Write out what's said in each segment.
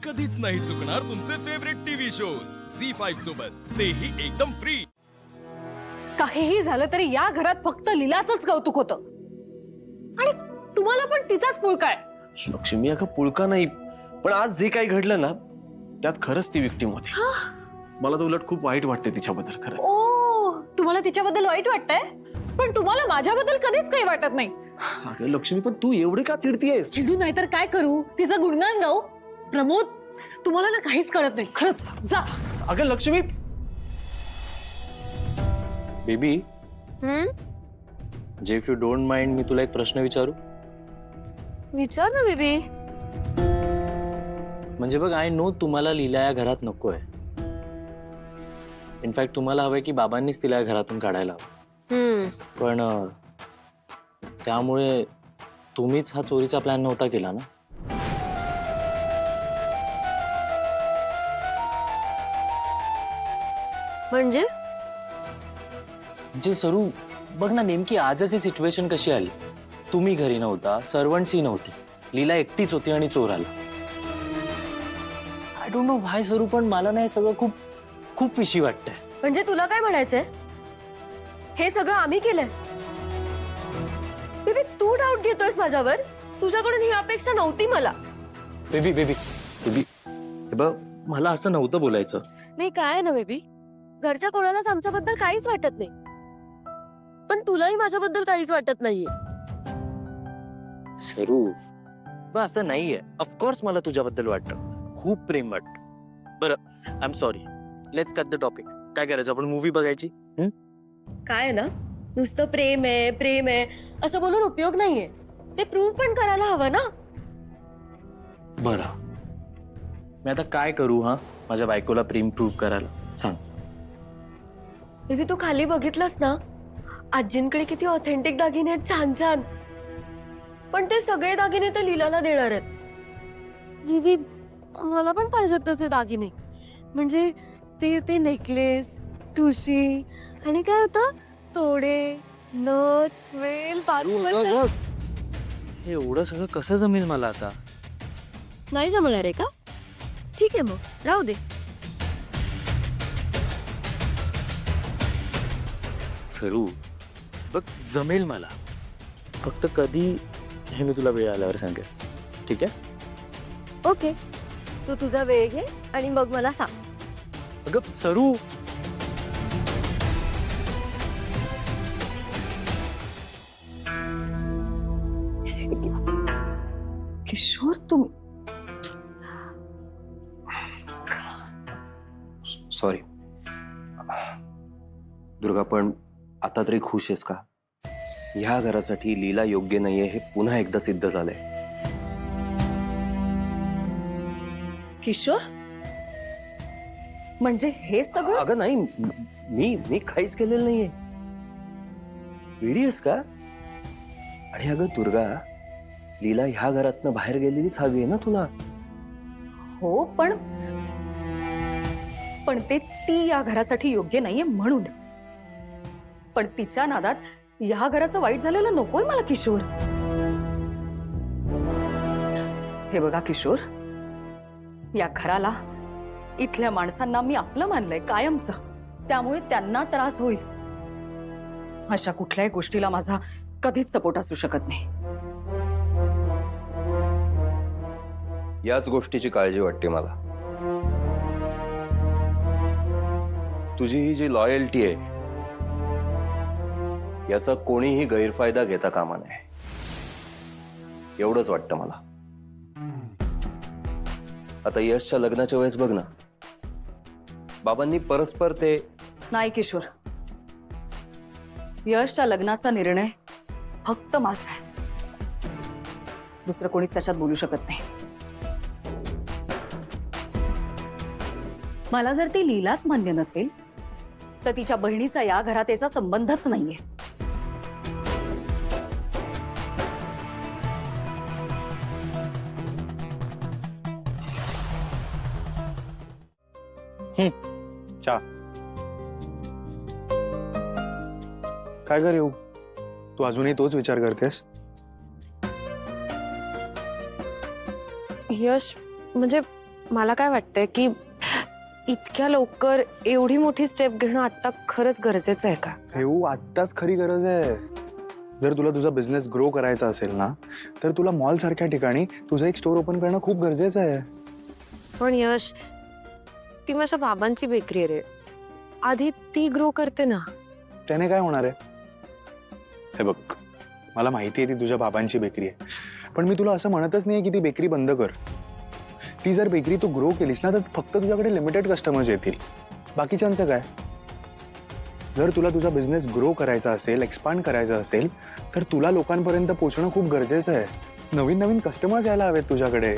कधीच नाही चुकणार तुमचे फेवरेट टीव्ही शोज झी5 सोबत, तेही एकदम फ्री। काहीही झालं तरी या घरात फक्त लीलाचंच कौतुक होतं आणि तुम्हाला पण तिचाच पुळका आहे। लक्ष्मी अगं पुळका नाही, पण आज जे काही घडलं ना त्यात खरंच ती विक्टिम होती। मला तर उलट खूप वाईट वाटते तिच्याबद्दल खरंच। ओ, तुम्हाला तिच्याबद्दल वाईट वाटतंय, पण तुम्हाला माझ्याबद्दल कधीच काही वाटत नाही। अगं लक्ष्मी, पण तू एवढे का चिडतीयेस? चिडू नाही तर काय करू, तिचं गुणगान गाऊ? प्रमोद, तुम्हाला ना काहीच कळत नाही खरंच। जा। अगं लक्ष्मी, बेबी जे इफ यू डोंट माइंड, मी तुला एक प्रश्न विचारू? विचार ना बेबी। म्हणजे बघ, आय नो तुम्हाला लीला या घरात नकोय। इनफॅक्ट तुम्हाला हवंय की बाबांनीच तिला या घरातून काढायला हवं, पण त्यामुळे तुम्हीच हा चोरीचा प्लॅन नव्हता केला ना? म्हणजे सरू बघ ना, नेमकी आजच ही सिच्युएशन कशी आली? तुम्ही घरी नव्हता, सर्वंट्सही नव्हती, लीला एकटीच होती आणि चोर आला। आय डोंट नो व्हाय सरू, पण मला नाही सगळं खूप खूप विशी वाटतंय। म्हणजे तुला काय म्हणायचंय? हे सगळं आम्ही केलंय? बेबी तू डाऊट घेतोयस माझ्यावर? तुझ्याकडून ही अपेक्षा नव्हती मला। बेबी बेबी बेबी, हे बघ, मला असं नव्हतं बोलायचं। नाही काय ना बेबी, घरच्या कोणालाच आमच्याबद्दल काहीच वाटत नाही, पण तुलाही माझ्याबद्दल काहीच वाटत नाहीये। सरू बघ, असं नाहीये। ऑफकोर्स मला तुझ्याबद्दल वाटतं, खूप प्रेम वाटतं। बरं, I am sorry, let's cut the topic. काय करायचं, आपण मूवी बघायची? काय आहे ना, नुसतं प्रेम आहे असं बोलून उपयोग नाहीये, ते प्रूव्ह पण करायला हवं ना। बरं, मी आता काय करू हा माझ्या बायकोला प्रेम प्रूव्ह करायला? सांग। बेबी तू खाली बघितलंस ना, आजींकडे किती ऑथेंटिक दागिने आहेत, छान छान, पण ते सगळे दागिने तर लीलाला देणार आहेत। बेबी मला पण पाहिजेत तसे दागिने, म्हणजे ते नेकलेस, ठुशी आणि काय होतं, तोडे, नथ, वेल, पारू। हे एवढं सगळं कसं जमेल मला आता? नाही जमणार आहे का? ठीक आहे, मग राहू दे। सरू बघ, जमेल मला, फक्त कधी हे मी तुला वेळ आल्यावर सांगेन, ठीक आहे? ओके, तू तुझा वेळ घे आणि मग मला सांग। अगं सरू, किशोर, तुम्ही सॉरी दुर्गा, पण आता तरी खुश आहेस का? ह्या घरासाठी लीला योग्य नाहीये हे पुन्हा एकदा सिद्ध झालंय। किशोर, म्हणजे हे सगळं? अगं नाही, मी काहीच केलेलं नाहीये। वेडी आहेस का? आणि अगं दुर्गा, लीला ह्या घरातनं बाहेर गेलेलीच हवी आहे ना तुला? हो, पण ते ती या घरासाठी योग्य नाहीये म्हणून। पण तिच्या नादात या घराचं वाईट झालेलं नकोय मला किशोर। हे बघा किशोर, या घराला, इथल्या माणसांना मी आपलं मानलंय कायमचं, त्यामुळे त्यांना त्रास होईल अशा कुठल्याही गोष्टीला माझा कधीच सपोर्ट असू शकत नाही। याच गोष्टीची काळजी वाटते मला। तुझी ही जी लॉयल्टी आहे, याचा कोणीही गैरफायदा घेता कामा नये, एवढंच वाटतं मला। आता यशच्या लग्नाच्या वेळेस बघ ना, बाबांनी परस्पर ते नाही किशोर, यशच्या लग्नाचा निर्णय फक्त माझा आहे, दुसरं कोणीच त्याच्यात बोलू शकत नाही। मला जर ती लीलाच मान्य नसेल तर तिच्या बहिणीचा या घरात याचा संबंधच नाहीये। चा काय कर येऊ? तू अजूनही तोच विचार करतेस? यश, म्हणजे मला काय वाटतंय की इतक्या लवकर एवढी मोठी स्टेप घेणं आता खरंच गरजेचं आहे का? ठेवू आत्ताच खरी गरज आहे. जर तुला तुझा बिझनेस ग्रो करायचा असेल ना तर तुला मॉल सारख्या ठिकाणी तुझं एक स्टोर ओपन करणं खूप गरजेचं आहे. पण यश, ती माझ्या बाबांची बेकरी आहे रे. आधी ती ग्रो करते ना. त्याने काय होणार आहे? हे बघ, मला माहिती आहे ती तुझ्या बाबांची बेकरी आहे, पण मी तुला असं म्हणतच नाही की ती बेकरी बंद कर. ती जर बेकरी तू ग्रो केलीस ना तर फक्त तुझ्याकडे लिमिटेड कस्टमर्स येतील, बाकीच्यांचं काय? जर तुला तुझा बिझनेस ग्रो करायचा असेल, एक्सपांड करायचा असेल तर तुला लोकांपर्यंत पोहोचणं खूप गरजेचं आहे. नवीन नवीन कस्टमर्स यायला हवेत तुझ्याकडे,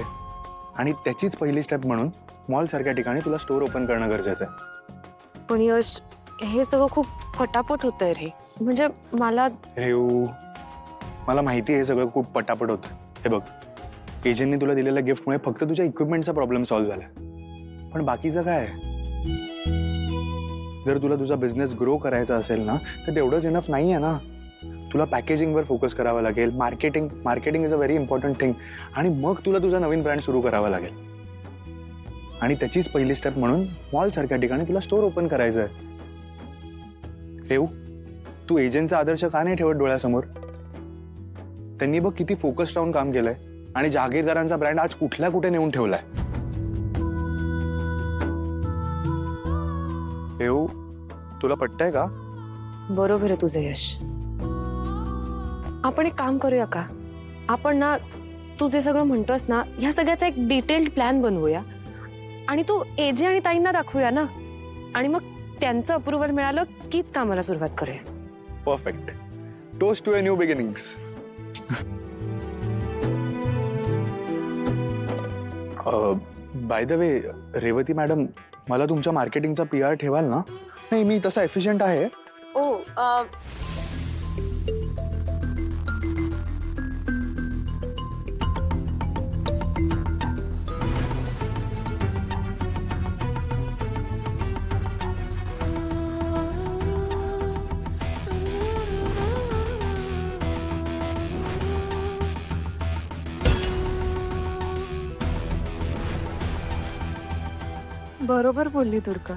आणि त्याचीच पहिली स्टेप म्हणून मॉल सारख्या ठिकाणी तुला स्टोर ओपन करणं गरजेचं आहे. पण यश, हे सगळं खूप पटापट होतंय रे. म्हणजे मला रेऊ, मला माहिती आहे हे सगळं खूप पटापट होतं. हे बघ, एजंटनी तुला दिलेल्या गिफ्टमुळे फक्त तुझ्या इक्विपमेंटचा प्रॉब्लेम सॉल्व्ह झाला, पण बाकीचं काय? जर तुला तुझा बिझनेस ग्रो करायचा असेल ना तर तेवढंच इनफ नाही आहे ना. तुला पॅकेजिंगवर फोकस करावा लागेल, marketing is a very important thing, आणि मग तुला तुझा नवीन ब्रँड सुरू करावा लागेल. आणि त्याचीच पहिली स्टेप म्हणून मॉल सारख्या ठिकाणी तुला स्टोर ओपन करायचं आहे. ठेवू, तू एजंटचा आदर्श का नाही ठेवत डोळ्यासमोर? त्यांनी बघ किती फोकस राहून काम केलंय, आणि जहागीरदारांचा ब्रँड आज कुठल्या कुठे नेऊन ठेवलाय. ठेवू, तुला पटतंय का? बरोबर आहे तुझं यश. आपण एक काम करूया का? आपण ना, तू जे सगळं म्हणतोस ना, ह्या सगळ्याचा एक डिटेल्ड प्लॅन बनवूया आणि तो एजे आणि ताईंना दाखवूया ना, आणि मग त्यांचं अप्रुव्हल मिळालं कीच कामाला सुरुवात करूया. Perfect. Toast to a new beginnings. By the way, Revati madam, मला तुमच्या मार्केटिंगचा PR ठेवाल ना? नाही, मी तसा एफिशियंट आहे. ओ, बरोबर बोलली दुर्गा.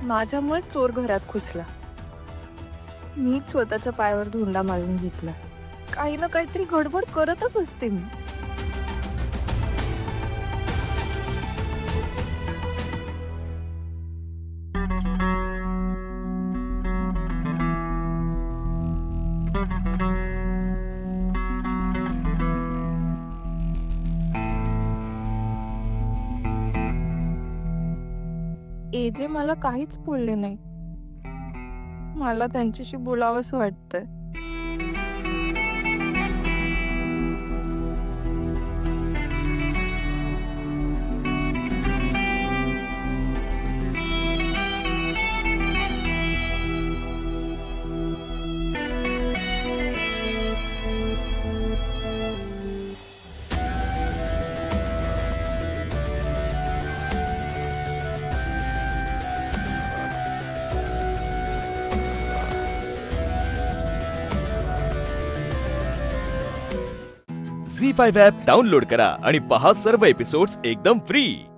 माझ्यामुळे चोर घरात घुसला. मीच स्वतःच्या पायावर धोंडा मारून घेतला. काही ना काहीतरी गडबड करतच असते मी. एजे मला काहीच बोलले नाही. मला त्यांच्याशी बोलावंसं वाटतंय. झी 5 ॲप डाउनलोड करा आणि पहा सर्व एपिसोड्स एकदम फ्री.